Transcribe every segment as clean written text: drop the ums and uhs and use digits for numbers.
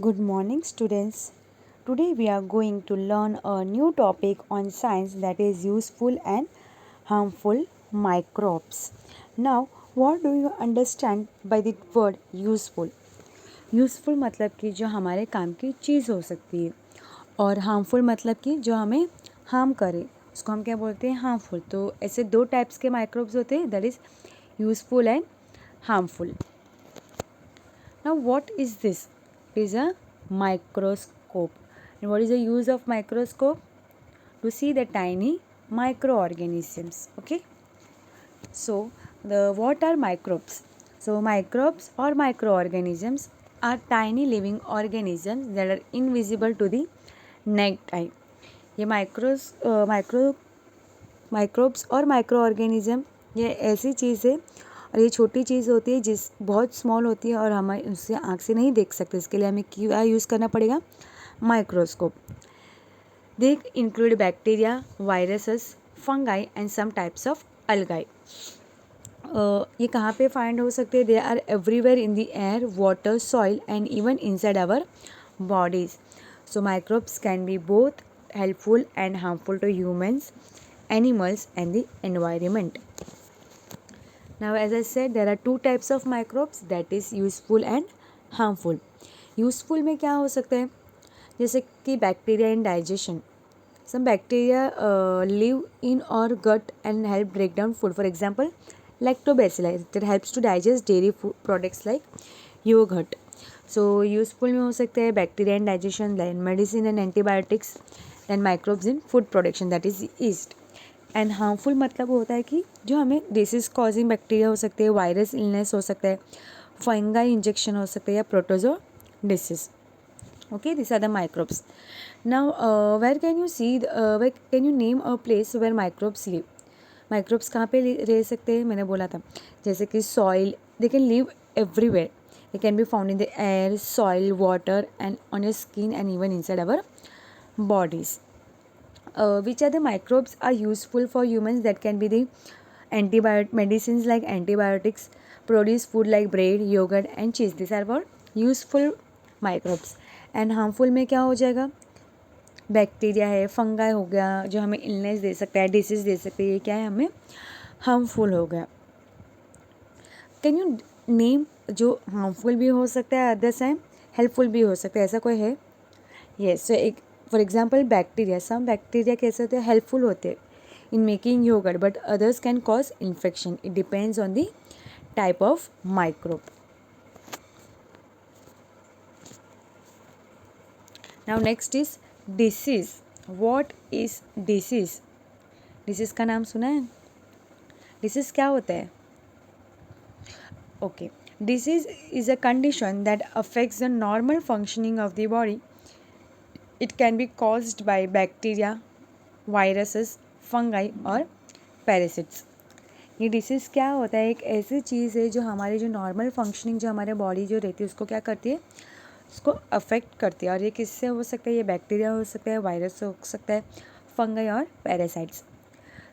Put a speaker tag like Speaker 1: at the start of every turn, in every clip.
Speaker 1: Good morning, students. Today we are going to learn a new topic on science that is useful and harmful microbes. Now, what do you understand by the word useful? Useful मतलब कि जो हमारे काम की चीज़ हो सकती है और हार्मफुल मतलब कि जो हमें हार्म करे उसको हम क्या बोलते हैं हार्मफुल। तो ऐसे दो टाइप्स के माइक्रोब्स होते हैं, that is useful and harmful. Now, what is this? It is a microscope. And what is the use of microscope? To see the tiny microorganisms. Okay. So, the what are microbes? So, microbes or microorganisms are tiny living organisms that are invisible to the naked eye. ये microbes और micro organism ये ऐसी चीज़ है और ये छोटी चीज़ होती है जिस बहुत स्मॉल होती है और हम उससे आँख से नहीं देख सकते। इसके लिए हमें क्या यूज़ करना पड़ेगा? Microscope. They include bacteria, viruses, fungi and some types of algae. ये कहाँ पे फाइंड हो सकते हैं? They are everywhere in the air, water, soil and even inside our bodies. So microbes can be both helpful and harmful to humans, animals and the environment. Now as I said, there are two types of microbes, that is useful and harmful. Useful में क्या हो सकता है? जैसे कि bacteria in digestion. Some bacteria live in our gut and help break down food. For example, lactobacilli that helps to digest dairy food products like yogurt. So useful में हो सकते हैं bacteria in digestion, then medicine and antibiotics, then microbes in food production that is yeast. And harmful मतलब होता है कि जो हमें डिसीज कॉजिंग बैक्टीरिया हो सकते हैं, वायरस इलनेस हो सकता है, फंगाई इंजेक्शन हो सकता है या protozoa disease. Okay, this are the microbes. Now where can you see, where can you name a place where microbes live? Microbes कहाँ पे रह सकते हैं? मैंने बोला था जैसे कि soil, they can live everywhere. They can be found in the air, soil, water, and on your skin, and even inside our bodies. Which are the microbes are useful for humans? That can be the medicines like antibiotics, produce food like bread, yogurt, and cheese. These are what useful microbes. And harmful में क्या हो जाएगा? Bacteria है, fungi हो गया जो हमें illness दे सकता है, डिसीज दे सकते हैं, ये क्या है? हमें हार्मफुल हो गया। कैन यू नेम जो हार्मफुल भी हो सकता है, अदर्स टाइम हेल्पफुल भी हो सकता है, ऐसा कोई है? येस। सो एक for example bacteria, some bacteria कैसे होते हैं? हेल्पफुल होते हैं in making yogurt, but others can cause infection. It depends on the type of microbe. Now next is disease. What is disease? Disease का नाम सुना है? डिसीज क्या होता है? Okay, disease is a condition that affects the normal functioning of the body. It can be caused by bacteria, viruses, fungi और parasites. ये disease क्या होता है? एक ऐसी चीज़ है जो हमारी जो नॉर्मल फंक्शनिंग जो हमारे बॉडी जो रहती है उसको क्या करती है? उसको अफेक्ट करती है. और ये किससे हो सकता है? ये बैक्टीरिया हो सकता है, वायरस हो सकता है, फंगाई और parasites.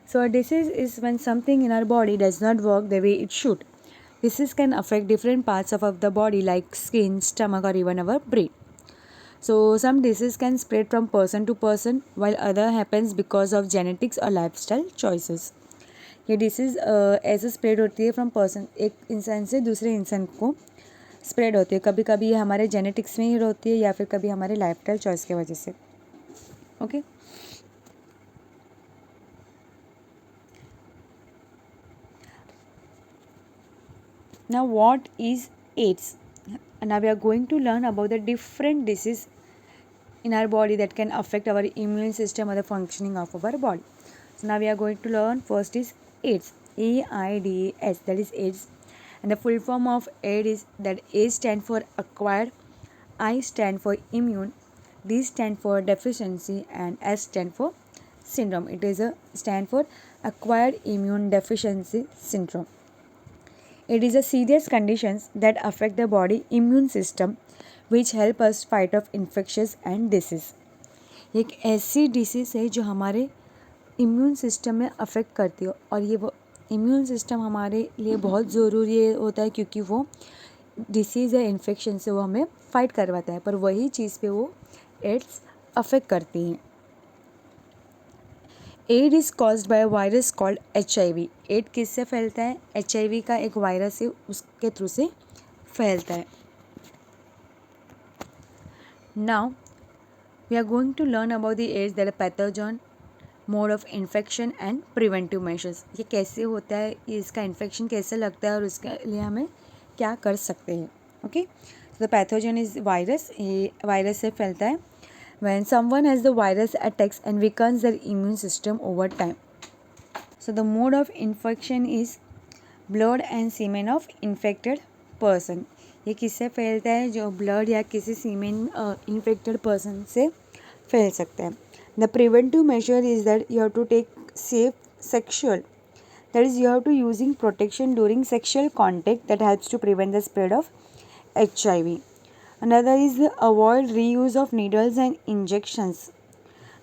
Speaker 1: So a disease is when something in our body does not work the way it should. Disease can affect different parts of the body like skin, stomach, or even our brain. So some disease can spread from person to person while other happens because of genetics or lifestyle choices. ये disease ऐसे spread होती है from person, एक इंसान से दूसरे इंसान को स्प्रेड होती है. कभी कभी ये हमारे जेनेटिक्स में ही होती है या फिर कभी हमारे लाइफस्टाइल चॉइस की वजह से. Okay. Now what is AIDS? Now we are going to learn about the different disease in our body that can affect our immune system or the functioning of our body. So now we are going to learn first is AIDS. AIDS, that is AIDS. And the full form of AIDS is that A stand for acquired, I stand for immune, D stand for deficiency, and S stand for syndrome. It is a stand for acquired immune deficiency syndrome. It is a serious conditions that affect the body immune system which help us fight off infectious and disease. एक ऐसी disease है जो हमारे immune system में affect करती है और ये वो इम्यून सिस्टम हमारे लिए बहुत ज़रूरी होता है क्योंकि वो डिसीज़ या इन्फेक्शन से वो हमें फाइट करवाता है, पर वही चीज़ पे वो एड्स अफेक्ट करती हैं। AIDS is caused by virus called HIV। AIDS किससे फैलता है? HIV का एक वायरस है, उसके थ्रू से फैलता है। Now we are going to learn about the AIDS, that pathogen, mode of infection and preventive measures. ये कैसे होता है, ये इसका इन्फेक्शन कैसे लगता है और उसके लिए हमें क्या कर सकते हैं। ओके, तो पैथोजन इज वायरस, ये वायरस से फैलता है। When someone has the virus attacks and weakens their immune system over time. So the mode of infection is blood and semen of infected person. ये किससे फैलता है? जो ब्लड या किसी सीमेन इन्फेक्टेड पर्सन से फैल सकता है। The preventive measure is that you have to take safe sexual, that is you have to using protection during sexual contact that helps to prevent the spread of HIV. Another is avoid reuse of needles and injections.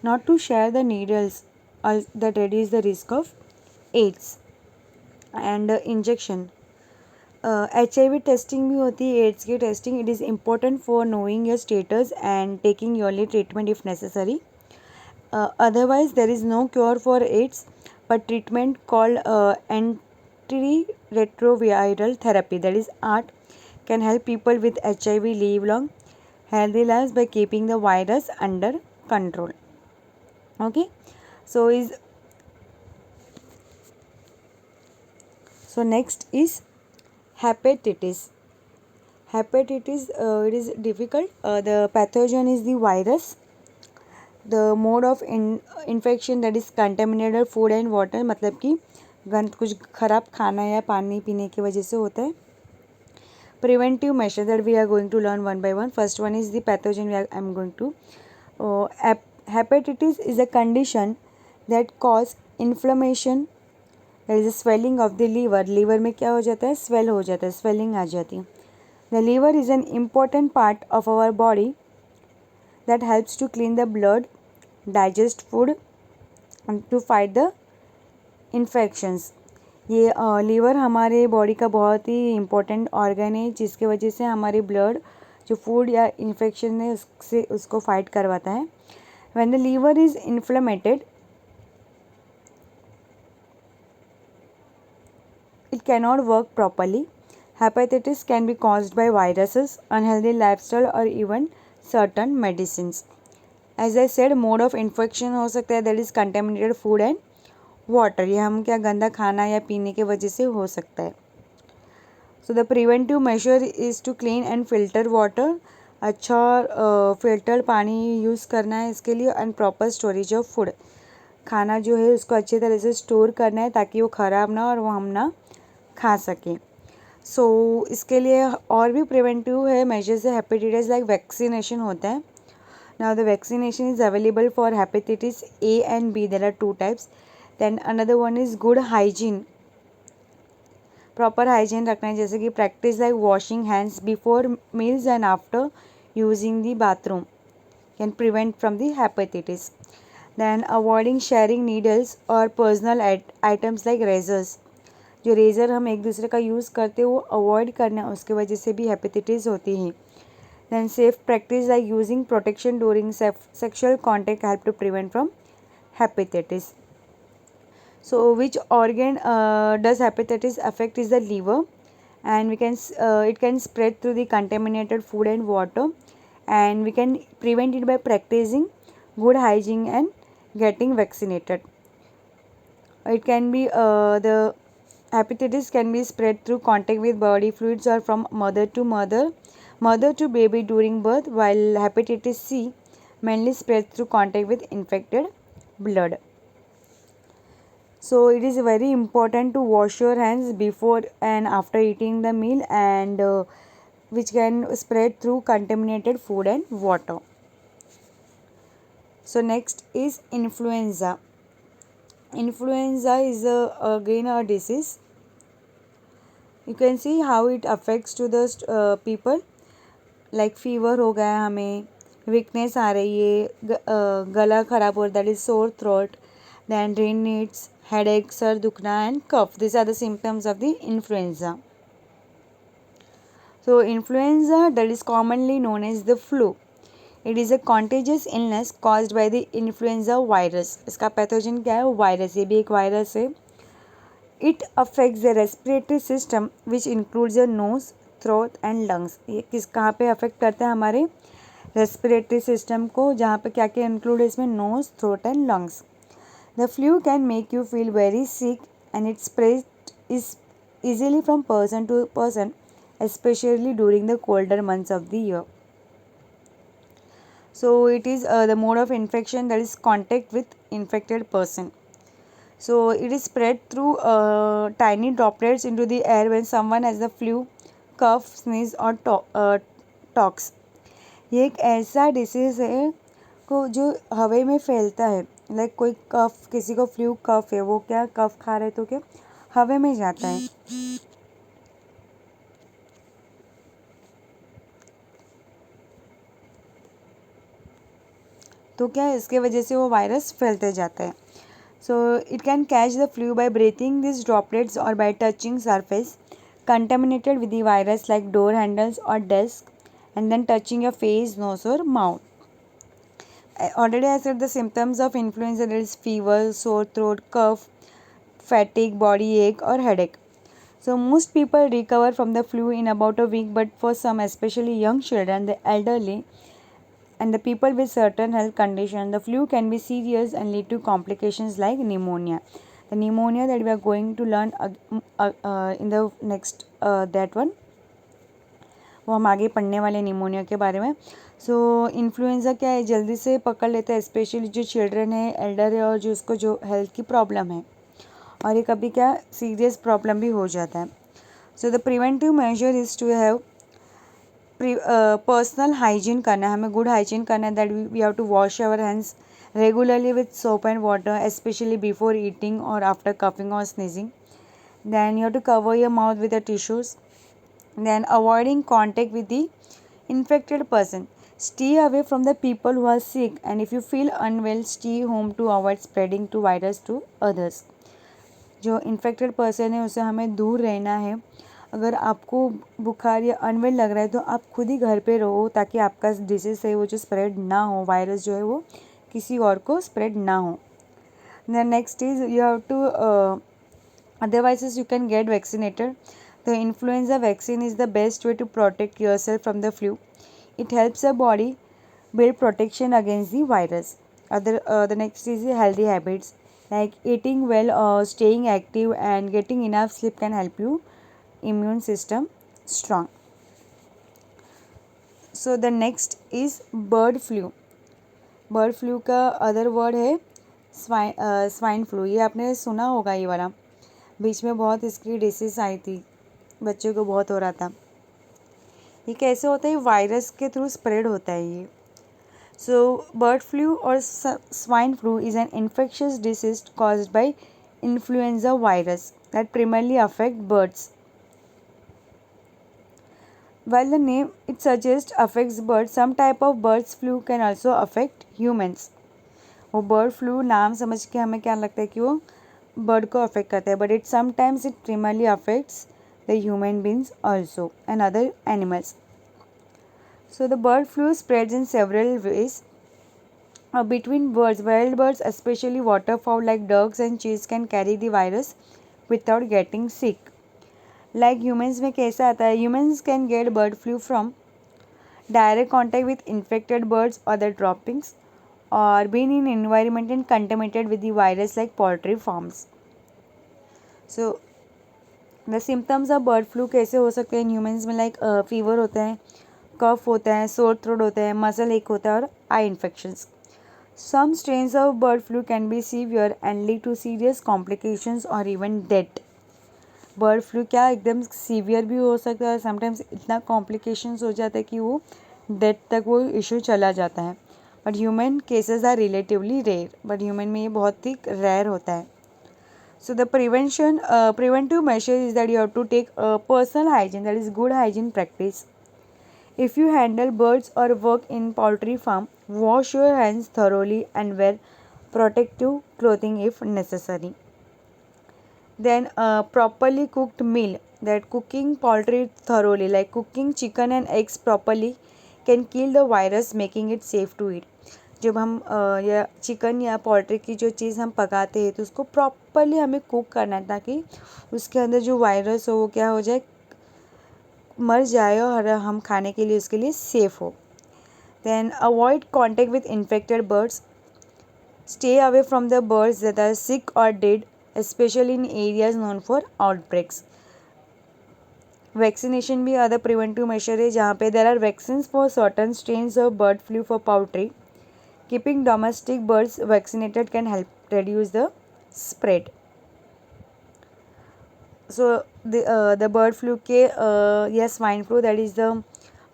Speaker 1: Not to share the needles that reduce the risk of AIDS. And injection. HIV testing भी होती है, AIDS की testing. It is important for knowing your status and taking early treatment if necessary. Otherwise there is no cure for AIDS, but treatment called antiretroviral therapy, that is ART, can help people with HIV live long, healthy lives by keeping the virus under control. Okay, so next is hepatitis. Hepatitis, it is difficult. The pathogen is the virus. The mode of infection, that is contaminated food and water, मतलब कि गंद कुछ खराब खाना या पानी पीने की वजह से होता है. Preventive measures that we are going to learn one by one. First one is the pathogen I am going to. Hepatitis is a condition that cause inflammation, that is a swelling of the liver. Liver में क्या हो जाता है? Swell हो जाता है, swelling आ जाती है. The liver is an important part of our body that helps to clean the blood, digest food and to fight the infections. ये लीवर हमारे बॉडी का बहुत ही इम्पोर्टेंट ऑर्गन है, जिसके वजह से हमारे ब्लड जो फूड या इन्फेक्शन है उससे उसको फाइट करवाता है. When the liver is inflamed, it cannot work properly. Hepatitis can be caused by viruses, unhealthy lifestyle or even certain medicines. As I said, mode of infection हो सकता है, that is contaminated food and water. ये हम क्या गंदा खाना या पीने के वजह से हो सकता है. So the preventive measure is to clean and filter water. अच्छा फिल्टर पानी यूज़ करना है इसके लिए. And proper storage of food. खाना जो है उसको अच्छी तरह से स्टोर करना है ताकि वो ख़राब ना और वो हम ना खा सकें. सो इसके लिए और भी प्रिवेंटिव है मेजर्स है. हेपेटाइटिस लाइक वैक्सीनेशन होता है. Now the vaccination is available for hepatitis A and B. There are 2 types. Then another one is good hygiene. Proper hygiene रखना है, जैसे कि practice like washing hands before meals and after using the bathroom can prevent from the hepatitis. Then avoiding sharing needles और personal items like razors. जो razor हम एक दूसरे का यूज़ करते हैं वो अवॉइड करना है, उसके वजह से भी हेपेटाइटिस होती है. Then safe practice like using protection during sexual contact help to prevent from hepatitis. So which organ does hepatitis affect is the liver, and it can spread through the contaminated food and water, and we can prevent it by practicing good hygiene and getting vaccinated. It can be the hepatitis can be spread through contact with body fluids or from mother to baby during birth, while hepatitis C mainly spreads through contact with infected blood. So it is very important to wash your hands before and after eating the meal, and which can spread through contaminated food and water. So next is influenza. Influenza is again a disease. You can see how it affects to the people. Like fever हो गया हमें, weakness आ रही है, गला खराब हो रहा है, that is sore throat. Then rhinitis, headache, सर दुखना and cough. These are the symptoms of the influenza. So influenza, that is commonly known as the flu. It is a contagious illness caused by the influenza virus. इसका pathogen क्या है? Virus. ये भी एक virus है. It affects the respiratory system which includes your nose, throat and lungs. ये किस कहाँ पे अफेक्ट करता है? हमारे रेस्पिरेटरी सिस्टम को, जहाँ पे क्या क्या इंक्लूड है इसमें? Nose, throat and lungs. The flu can make you feel very sick and it spread is easily from person to person, especially during the colder months of the year. So it is the mode of infection, that is contact with infected person. So it is spread through tiny droplets into the air when someone has the flu, cough, sneeze or talks. ये एक ऐसा disease है को जो हवा में फैलता है. लाइक कोई कफ, किसी को फ्लू कफ है, वो क्या कफ खा रहे तो क्या हवा में जाता है. तो क्या है, इसके वजह से वो वायरस फैलते जाता है. So it can catch the flu by breathing these droplets or by touching surface contaminated with the virus like door handles or desk, and then touching your face, nose or mouth. Already I said the symptoms of influenza, that is fever, sore throat, cough, fatigue, body ache or headache. So most people recover from the flu in about a week, but for some, especially young children, the elderly and the people with certain health conditions, the flu can be serious and lead to complications like pneumonia. The pneumonia that we are going to learn in the next that one, वो हम आगे पढ़ने वाले pneumonia के बारे में. सो influenza क्या है, जल्दी से पकड़ लेता है, स्पेशली जो चिल्ड्रन है, एल्डर है और जो उसको जो हेल्थ की प्रॉब्लम है, और ये कभी क्या सीरियस प्रॉब्लम भी हो जाता है. So the preventive measure is to have personal hygiene करना है, हमें गुड हाइजीन करना है. That we have to wash our hands regularly with soap and water, specially before eating और आफ्टर कफिंग और sneezing. Then you have to cover your mouth with the tissues. Then avoiding contact with the infected person. Stay away from the people who are sick, and if you feel unwell, stay home to avoid spreading to virus to others. जो infected person है उससे हमें दूर रहना है. अगर आपको बुखार या अनवेल लग रहा है तो आप खुद ही घर पे रहो, ताकि आपका डिसीज़ है वो जो स्प्रेड ना हो, वायरस जो है वो किसी और को स्प्रेड ना हो. Then next is you have to otherwise you can get vaccinated. The influenza vaccine is the best way to protect yourself from the flu. It helps the body build protection against the virus. The next is the healthy habits, like eating well, staying active and getting enough sleep can help you immune system strong. So the next is bird flu. Bird flu का other word है swine flu. ये आपने सुना होगा, ये वाला बीच में बहुत इसकी डिसीज आई थी, बच्चों को बहुत हो रहा था. ये कैसे होता है? वायरस के थ्रू स्प्रेड होता है ये. सो बर्ड फ्लू और swine flu is an infectious disease caused bye influenza virus that primarily affect birds. While the name it suggests affects birds, some type of birds flu can also affect humans. वो bird flu नाम समझ के हमें क्या लगता है कि वो बर्ड को अफेक्ट करता है, but it sometimes it primarily affects the human beings also and other animals. So the bird flu spreads in several ways. Between birds, wild birds, especially waterfowl like ducks and geese, can carry the virus without getting sick. Like humans में कैसा आता है? Humans can get bird flu from direct contact with infected birds or their droppings, or being in environment and contaminated with the virus like poultry farms. So the symptoms of bird flu कैसे हो सकते हैं humans में? Like fever होता है, कफ होता है, sore throat होता है, मसल एक होता है और eye infections. Some strains of bird flu can be severe and lead to serious complications और इवन डेथ. बर्ड फ्लू क्या एकदम सीवियर भी हो सकता है और समटाइम्स इतना कॉम्प्लिकेशंस हो जाता है कि वो डेथ तक वो इशू चला जाता है. But human cases are relatively rare, but human में ये बहुत ही रेयर होता है. So the preventive measure is that you have to take personal hygiene, that is good hygiene practice. If you handle birds or work in poultry farm, wash your hands thoroughly and wear protective clothing if necessary. Then properly cooked meal that cooking poultry thoroughly, like cooking chicken and eggs properly, can kill the virus, making it safe to eat. जब हम या chicken या poultry की जो चीज़ हम पकाते हैं तो उसको प्रॉपरली हमें कुक करना है ताकि उसके अंदर जो वायरस हो वो क्या हो जाए, मर जाए और हम खाने के लिए उसके लिए सेफ़ हो. Then avoid contact with infected birds. Stay away from the birds that are sick और dead, especially in areas known for outbreaks. Vaccination भी अदर प्रिवेंटिव मेजर है जहाँ पे there are vaccines for certain strains of bird flu for poultry. Keeping domestic birds vaccinated can help reduce the spread. So the bird flu के या swine flu, that is the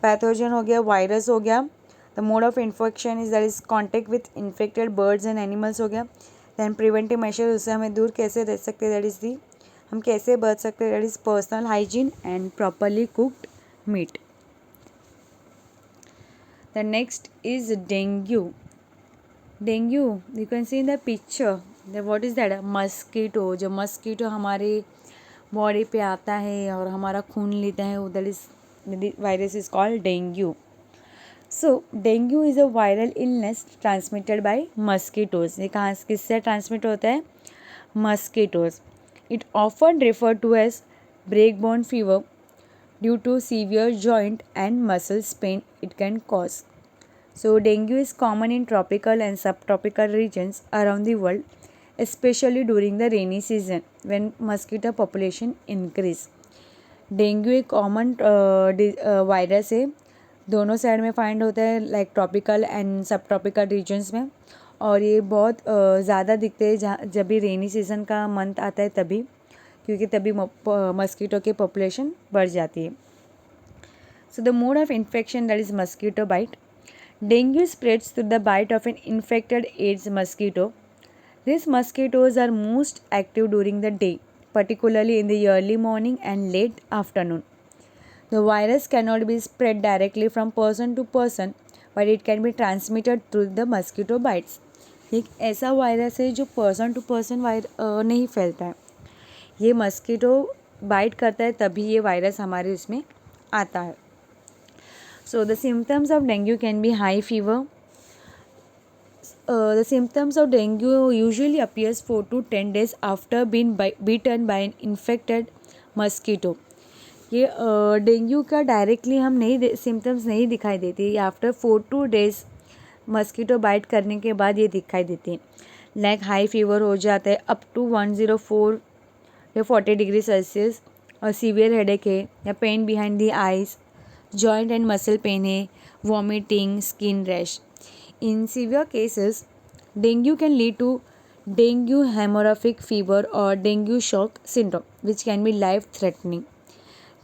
Speaker 1: pathogen हो गया, virus हो गया. The mode of infection is that is contact with infected birds and animals हो गया. Then preventive measure, उससे हमें दूर कैसे रह सकते, दैट इज़ दी हम कैसे बच सकते हैं, that is personal hygiene and properly cooked meat. The next is dengue. Dengue you can see in the picture, what is that, mosquito. जो मस्कीटो हमारे बॉडी पे आता है और हमारा खून लेता है, that is virus is called dengue. So dengue is a viral illness transmitted by mosquitoes. ये कहाँ किससे ट्रांसमिट होता है, mosquitoes. It often refer to as break bone fever due to severe joint and muscles pain it can cause. So dengue is common in tropical and sub tropical regions around the world, especially during the rainy season when mosquito population increase. Dengue एक common virus है, दोनों side में find होता है, like tropical and sub tropical regions में. और ये बहुत ज़्यादा दिखते हैं जहाँ जब भी रेनी सीज़न का मंथ आता है तभी, क्योंकि तभी मस्कीटो की पॉपुलेशन बढ़ जाती है. So the mode of infection, that is mosquito bite. Dengue spreads through the bite of an infected Aedes mosquito. These mosquitoes are most active during the day, particularly in the early morning and late afternoon. The virus cannot be spread directly from person to person, but it can be transmitted through the mosquito bites. एक ऐसा virus है जो person to person नहीं फैलता है, ये mosquito bite करता है तभी ये वायरस हमारे उसमें आता है. So the symptoms of dengue can be high fever. The symptoms of dengue usually appears 4 to 10 days after being bitten by an infected mosquito. ये डेंगू का डायरेक्टली हम नहीं सिम्टम्स नहीं दिखाई देते, ये after 4 to days mosquito bite करने के बाद ये दिखाई देते हैं. लाइक हाई फीवर हो जाता है अप टू 104 या 40 डिग्री सेल्सियस, और सीवियर हेडेक है या pain behind the eyes, joint and muscle pain है, vomiting, skin rash. In severe cases, dengue can lead to dengue hemorrhagic fever or dengue shock syndrome, which can be life-threatening.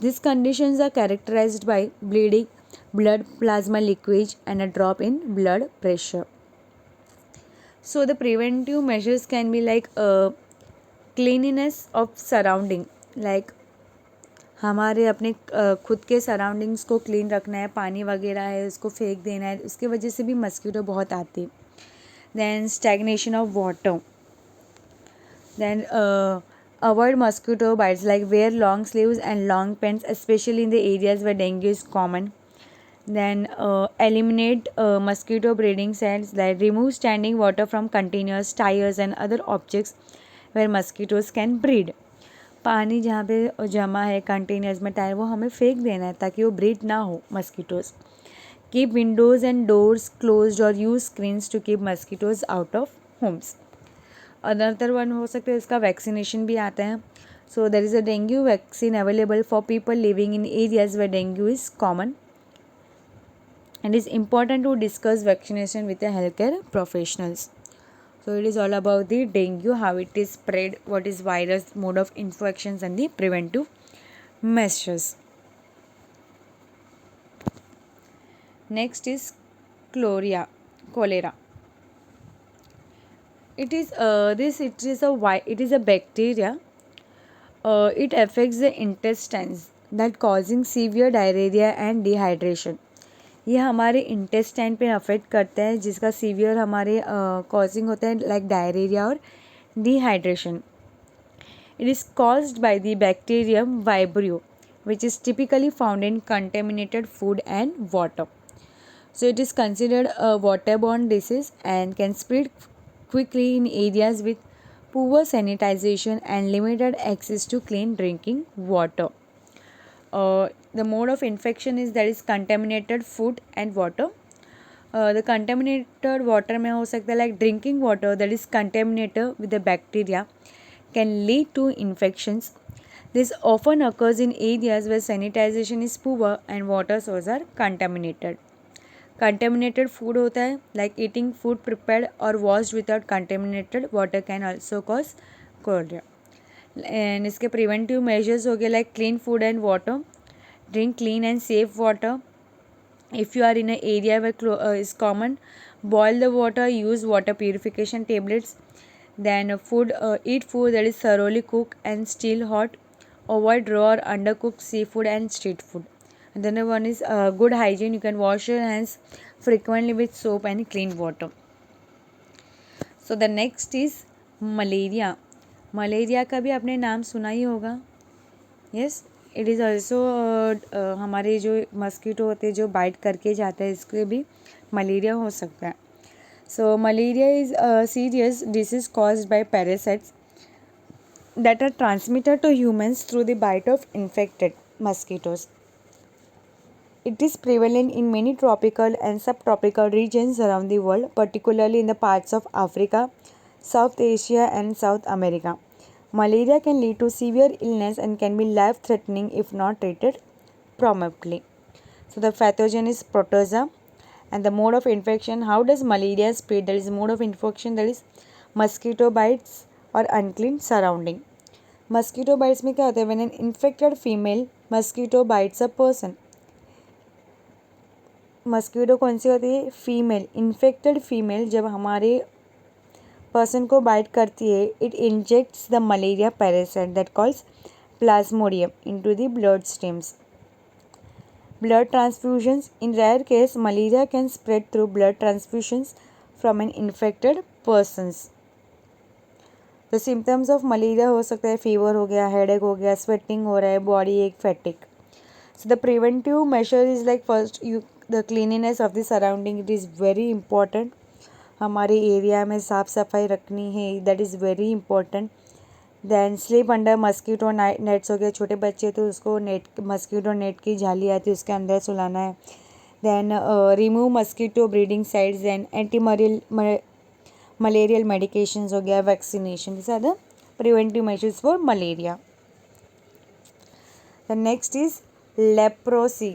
Speaker 1: These conditions are characterized by bleeding, blood plasma leakage, and a drop in blood pressure. So the preventive measures can be like cleanliness of surrounding, like हमारे अपने खुद के surroundings को clean रखना है, पानी वगैरह है उसको फेंक देना है, उसकी वजह से भी मस्कीटो बहुत आती है. Then stagnation of water. Then avoid mosquito bites, like wear long sleeves and long pants specially in the areas where dengue is common. Then eliminate mosquito breeding sites, like remove standing water from containers, tyres and other objects where mosquitoes can breed. पानी जहाँ पे जमा है containers में, tyre, वो हमें फेंक देना है ताकि वो ब्रीड ना हो mosquitoes. Keep windows and doors closed और use screens to keep mosquitoes out of homes. Another one हो सकता है इसका वैक्सीनेशन भी आता है. So there is a dengue vaccine available for people living in areas where dengue is common. And is important to discuss vaccination with the health care professionals. So it is all about the dengue, how it is spread, what is virus, mode of infections, and the preventive measures. Next is cholera. It is a bacteria. It affects the intestines that causing severe diarrhea and dehydration. ये हमारे intestine पे affect करता है, जिसका severe हमारे causing होता है like diarrhoea और dehydration. It is caused by the bacterium Vibrio, which is typically found in contaminated food and water. So it is considered a waterborne disease and can spread quickly in areas with poor sanitization and limited access to clean drinking water. The mode of infection is that is contaminated food and water. The contaminated water में हो सकता है like drinking water that is contaminated with the bacteria can lead to infections. This often occurs in areas where sanitization is poor and water sources are contaminated. Contaminated food होता है like eating food prepared or washed without contaminated water can also cause cholera. And इसके preventive measures हो गए like clean food and water, drink clean and safe water. If you are in an area where is common, boil the water, use water purification tablets. Then eat food that is thoroughly cooked and still hot. Avoid raw or undercooked seafood and street food. And then one is good hygiene. You can wash your hands frequently with soap and clean water. So the next is malaria. Malaria का भी आपने नाम सुना ही होगा. Yes, it is also हमारे जो mosquito होते हैं जो बाइट करके जाते हैं इसके भी मलेरिया हो सकता है. So malaria is serious disease caused by parasites that are transmitted to humans through the bite of infected mosquitoes. It is prevalent in many tropical and subtropical regions around the world, particularly in the parts of Africa, South Asia, and South America. Malaria can lead to severe illness and can be life-threatening if not treated promptly. So the pathogen is protozoa, and the mode of infection. How does malaria spread? There is mode of infection that is mosquito bites और unclean surrounding. Mosquito bytes में क्या होता है when an infected female mosquito bytes a person. Mosquito कौन सी होती है? Female. Infected female जब हमारे पर्सन को बाइट करती है it injects the malaria parasite that calls plasmodium into the blood streams. Blood transfusions. In rare case malaria can spread through blood transfusions from an infected persons. तो symptoms of malaria हो सकता है fever हो गया, headache हो गया, sweating हो रहा है, बॉडी एक, fatigue. So the preventive measure is like first you the cleanliness of the surrounding. It is very important. हमारे एरिया में साफ़ सफाई रखनी है, that is very important. Then sleep under mosquito nets हो गया. छोटे बच्चे तो उसको नेट मस्कीटो नेट की जाली आती है उसके अंदर सुलाना है. Then remove mosquito breeding sites. Then malarial medications हो गया, vaccination. These are the preventive measures for malaria. The next is leprosy.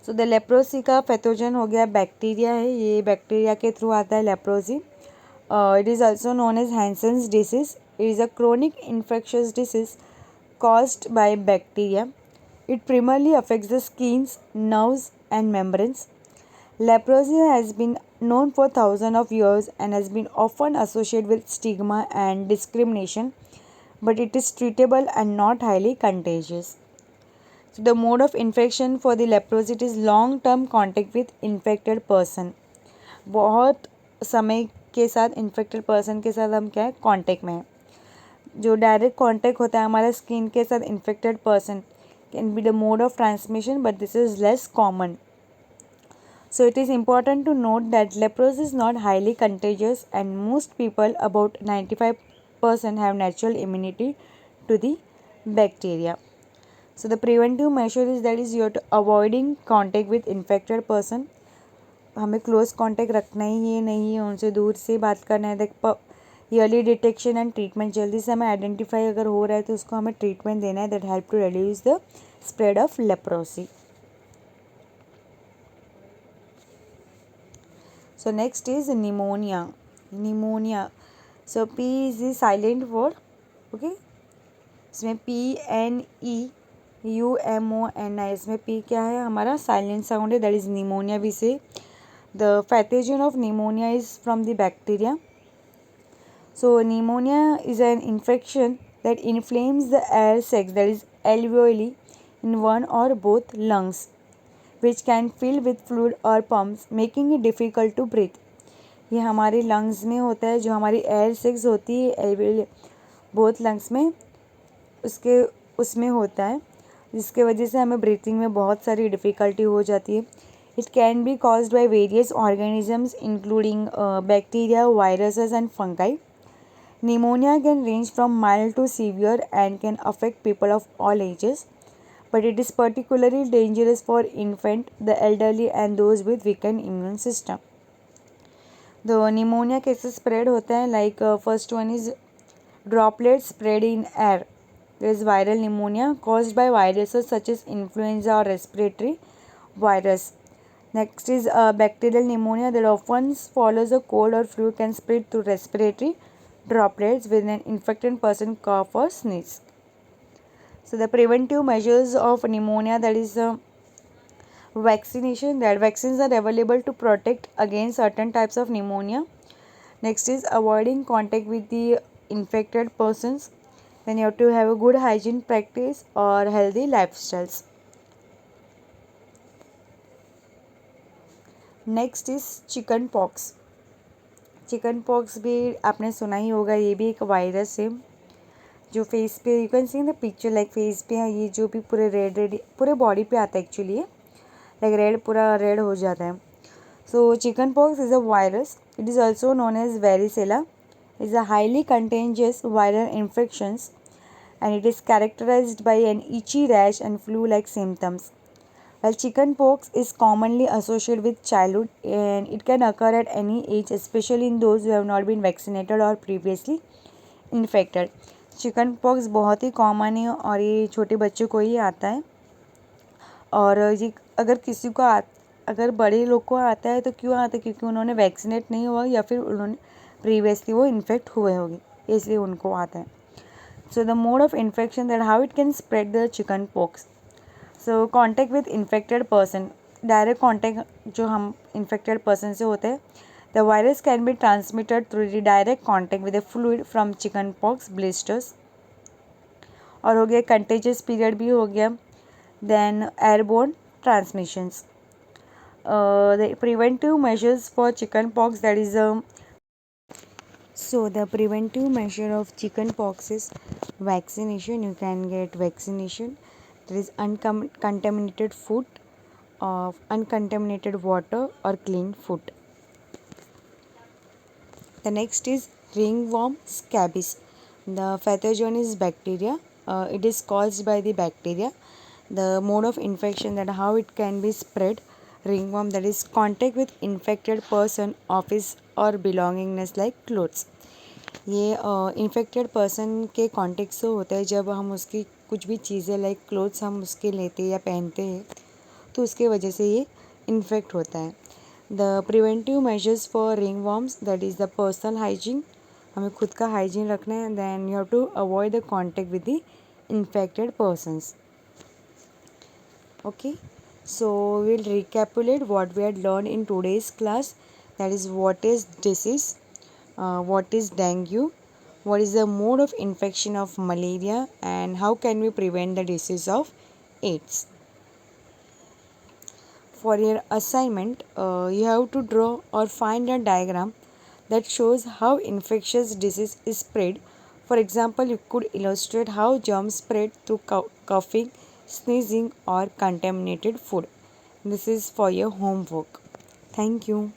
Speaker 1: So the leprosy का पैथोजन हो गया बैक्टीरिया है. ये बैक्टीरिया के थ्रू आता है leprosy. It is also known as Hansen's disease. It is a chronic infectious disease caused by bacteria. It primarily affects the skins, nerves and membranes. Leprosy has been known for thousands of years and has been often associated with stigma and discrimination, but it is treatable and not highly contagious. So the mode of infection for the leprosy is long-term contact with infected person. बहुत समय के साथ infected person के साथ हम क्या है contact में है. जो डायरेक्ट कॉन्टेक्ट होता है हमारा स्किन के साथ infected person can be the mode of transmission, but this is less common. So it is important to note that leprosy is not highly contagious and most people, about 95%, have natural immunity to the bacteria. So the preventive measure is that is you are avoiding contact with infected person. हमें close contact रखना ही है, नहीं है उनसे दूर से बात करना है. देख ईयरली डिटेक्शन एंड ट्रीटमेंट. जल्दी से हमें आइडेंटिफाई अगर हो रहा है तो उसको हमें ट्रीटमेंट देना है. That help to reduce the spread of leprosy. So next is pneumonia. Pneumonia. So P is the silent word. Okay. इसमें PNEUMONI. इसमें P क्या है हमारा साइलेंट साउंड है. That is pneumonia. We say the pathogen of pneumonia is from the bacteria. So pneumonia is an infection that inflames the air sacs, that is alveoli, in one or both lungs, which can fill with fluid or pumps, making it difficult to breathe. ये हमारे lungs में होता है, जो हमारी air sacs होती है alveoli both lungs में, उसमें होता है, जिसके वजह से हमें ब्रीथिंग में बहुत सारी डिफ़िकल्टी हो जाती है। It can be caused by various organisms including bacteria, viruses and fungi. Pneumonia can range from mild to severe and can affect people of all ages, but it is particularly dangerous for infant, the elderly and those with weakened immune system. The pneumonia cases spread होता है like first one is droplets spread in air. There is viral pneumonia caused by viruses such as influenza or respiratory virus. Next is bacterial pneumonia that often follows a cold or flu, can spread through respiratory droplets when an infected person cough or sneeze. So the preventive measures of pneumonia, that is vaccination, that vaccines are available to protect against certain types of pneumonia. Next is avoiding contact with the infected persons. Then you have to have a good hygiene practice or healthy lifestyles. Next is chicken pox. Chicken pox भी आपने सुना ही होगा, ये भी एक virus है जो face पे, you can see in the picture like face पे है, ये जो भी पूरे रेड रेड पूरे बॉडी पे आता है एक्चुअली, ये लाइक रेड, पूरा रेड हो जाता है. So chicken pox is a virus. It is also known as varicella. Is a highly contagious viral infections and it is characterized by an itchy rash and flu-like symptoms. While chickenpox is commonly associated with childhood and it can occur at any age, especially in those who have not been vaccinated or previously infected. Chickenpox बहुत ही common है और ये छोटे बच्चों को ही आता है. और ये अगर किसी को अगर बड़े लोग को आता है तो क्यों आता है, क्योंकि उन्होंने वैक्सीनेट नहीं हुआ या फिर उन्होंने प्रीवियसली वो इन्फेक्ट हुए होंगे, इसलिए उनको आता है. So the mode of infection, that how it can spread the chicken pox. So contact with infected person, direct contact जो हम infected person से होते हैं. The virus can be transmitted through the direct contact with a fluid from chicken pox blisters. और हो गया contagious period भी हो गया. Then airborne transmissions. The preventive measures for chicken pox, that is so the preventive measure of chicken pox is vaccination. You can get vaccination. There is uncontaminated food, of uncontaminated water or clean food. The next is ringworm scabies. The pathogen is bacteria. It is caused by the bacteria. The mode of infection, that how it can be spread. Ringworm, that is contact with infected person, office or belongingness like clothes. ये infected person के contact से होता है जब हम उसकी कुछ भी चीज़ें लाइक क्लोथ्स हम उसके लेते हैं या पहनते हैं, तो उसके वजह से ये इन्फेक्ट होता है. The preventive measures for ringworms, that is the personal hygiene. हमें खुद का हाइजीन रखना है. Then you have to avoid the contact with the infected persons. Okay, so we'll recapitulate what we had learned in today's class. That is, what is disease, what is dengue, what is the mode of infection of malaria, and how can we prevent the disease of AIDS. For your assignment, you have to draw or find a diagram that shows how infectious disease is spread. For example, you could illustrate how germs spread through coughing, sneezing or contaminated food. This is for your homework. Thank you.